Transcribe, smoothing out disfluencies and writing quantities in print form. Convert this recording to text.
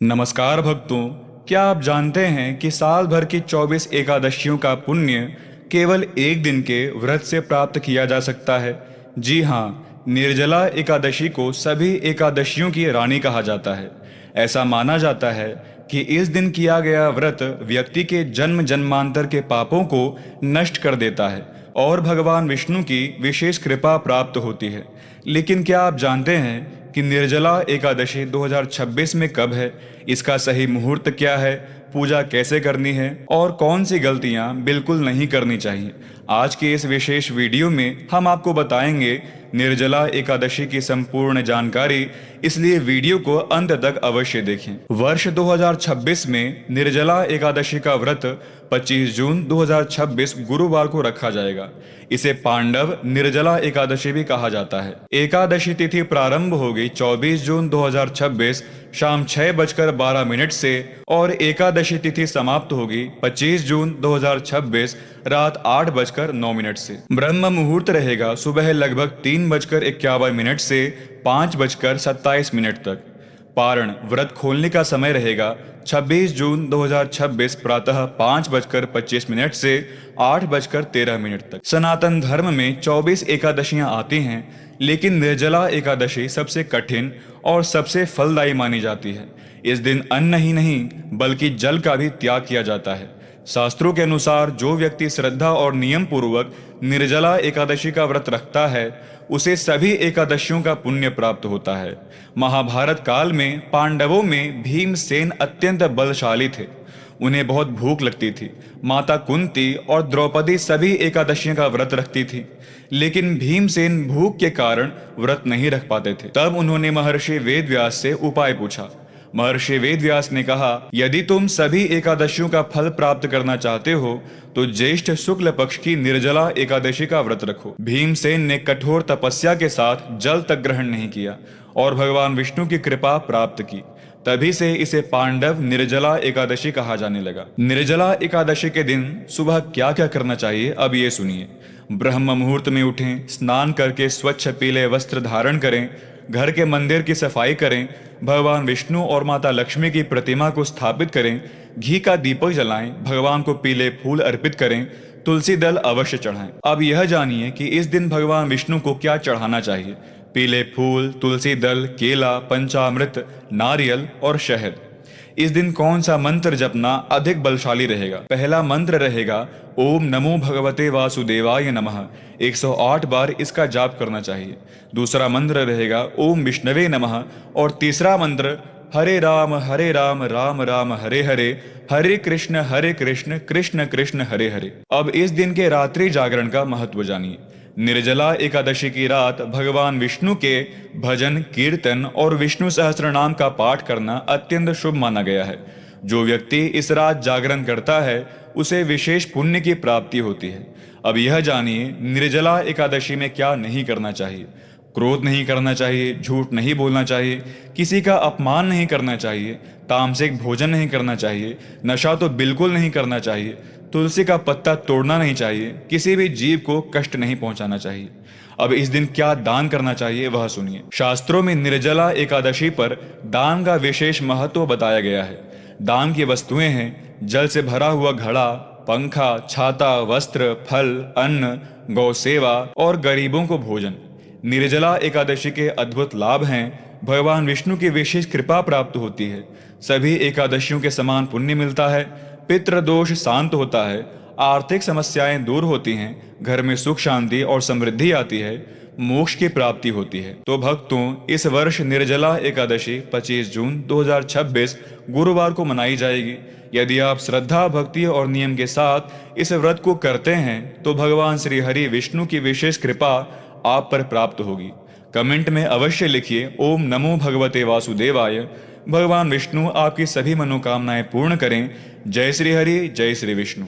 नमस्कार भक्तों, क्या आप जानते हैं कि साल भर की 24 एकादशियों का पुण्य केवल एक दिन के व्रत से प्राप्त किया जा सकता है। जी हाँ, निर्जला एकादशी को सभी एकादशियों की रानी कहा जाता है। ऐसा माना जाता है कि इस दिन किया गया व्रत व्यक्ति के जन्म जन्मांतर के पापों को नष्ट कर देता है और भगवान विष्णु की विशेष कृपा प्राप्त होती है। लेकिन क्या आप जानते हैं कि निर्जला एकादशी 2026 में कब है? इसका सही मुहूर्त क्या है? पूजा कैसे करनी है और कौन सी गलतियां बिल्कुल नहीं करनी चाहिए? आज के इस विशेष वीडियो में हम आपको बताएंगे निर्जला एकादशी की संपूर्ण जानकारी, इसलिए वीडियो को अंत तक अवश्य देखें। वर्ष 2026 में निर्जला एकादशी का व्रत 25 जून 2026 गुरुवार को रखा जाएगा। इसे पांडव निर्जला एकादशी भी कहा जाता है। एकादशी तिथि प्रारंभ होगी 24 जून 2026 शाम 6:12 से और एकादशी तिथि समाप्त होगी 25 जून 2026 रात 8:09 से। ब्रह्म मुहूर्त रहेगा सुबह लगभग 3:51 से 5:27 तक। पारण व्रत खोलने का समय रहेगा 26 जून 2026 प्रातः 5:25 से 8:13 तक। सनातन धर्म में 24 एकादशियां आती हैं, लेकिन निर्जला एकादशी सबसे कठिन और सबसे फलदायी मानी जाती है। इस दिन अन्न ही नहीं बल्कि जल का भी त्याग किया जाता है। शास्त्रों के अनुसार जो व्यक्ति श्रद्धा और नियम पूर्वक निर्जला एकादशी का व्रत रखता है, उसे सभी एकादशियों का पुण्य प्राप्त होता है। महाभारत काल में पांडवों में भीमसेन अत्यंत बलशाली थे। उन्हें बहुत भूख लगती थी। माता कुंती और द्रौपदी सभी एकादशियों का व्रत रखती थी, लेकिन भीमसेन भूख के कारण व्रत नहीं रख पाते थे। तब उन्होंने महर्षि वेदव्यास से उपाय पूछा। महर्षि वेदव्यास ने कहा, यदि तुम सभी एकादशियों का फल प्राप्त करना चाहते हो तो ज्येष्ठ शुक्ल पक्ष की निर्जला एकादशी का व्रत रखो। भीमसेन ने कठोर तपस्या के साथ जल तक ग्रहण नहीं किया और भगवान विष्णु की कृपा प्राप्त की। तभी से इसे पांडव निर्जला एकादशी कहा जाने लगा। निर्जला एकादशी के दिन सुबह क्या क्या करना चाहिए, अब ये सुनिए। ब्रह्म मुहूर्त में उठें, स्नान करके स्वच्छ पीले वस्त्र धारण करें, घर के मंदिर की सफाई करें, भगवान विष्णु और माता लक्ष्मी की प्रतिमा को स्थापित करें, घी का दीपक जलाएं, भगवान को पीले फूल अर्पित करें, तुलसी दल अवश्य चढ़ाएं। अब यह जानिए कि इस दिन भगवान विष्णु को क्या चढ़ाना चाहिए। पीले फूल, तुलसी दल, केला, पंचामृत, नारियल और शहद। इस दिन कौन सा मंत्र जपना अधिक बलशाली रहेगा? पहला मंत्र रहेगा ओम नमो भगवते वासुदेवाय नमः। 108 बार इसका जाप करना चाहिए। दूसरा मंत्र रहेगा ओम विष्णवे नमः और तीसरा मंत्र हरे राम राम राम हरे हरे, हरे कृष्ण कृष्ण कृष्ण हरे हरे। अब इस दिन के रात्रि जागरण का महत्व जानिए। निर्जला एकादशी की रात भगवान विष्णु के भजन, कीर्तन और विष्णु सहस्त्रनाम का पाठ करना अत्यंत शुभ माना गया है। जो व्यक्ति इस रात जागरण करता है उसे विशेष पुण्य की प्राप्ति होती है। अब यह जानिए निर्जला एकादशी में क्या नहीं करना चाहिए। क्रोध नहीं करना चाहिए, झूठ नहीं बोलना चाहिए, किसी का अपमान नहीं करना चाहिए, तामसिक भोजन नहीं करना चाहिए, नशा तो बिल्कुल नहीं करना चाहिए, तुलसी का पत्ता तोड़ना नहीं चाहिए, किसी भी जीव को कष्ट नहीं पहुंचाना चाहिए। अब इस दिन क्या दान करना चाहिए वह सुनिए। शास्त्रों में निर्जला एकादशी पर दान का विशेष महत्व बताया गया है। दान की वस्तुएं हैं जल से भरा हुआ घड़ा, पंखा, छाता, वस्त्र, फल, अन्न, गौ सेवा और गरीबों को भोजन। निर्जला एकादशी के अद्भुत लाभ हैं। भगवान विष्णु की विशेष कृपा प्राप्त होती है। सभी एकादशियों के समान पुण्य मिलता है। पितृदोष शांत होता है। आर्थिक समस्याएं दूर होती हैं। घर में सुख शांति और समृद्धि आती है। मोक्ष की प्राप्ति होती है। तो भक्तों, इस वर्ष निर्जला एकादशी 25 जून 2026 गुरुवार को मनाई जाएगी। यदि आप श्रद्धा, भक्ति और नियम के साथ इस व्रत को करते हैं तो भगवान श्री हरि विष्णु की विशेष कृपा आप पर प्राप्त होगी। कमेंट में अवश्य लिखिए ओम नमो भगवते वासुदेवाय। भगवान विष्णु आपकी सभी मनोकामनाएं पूर्ण करें। जय श्री हरि, जय श्री विष्णु।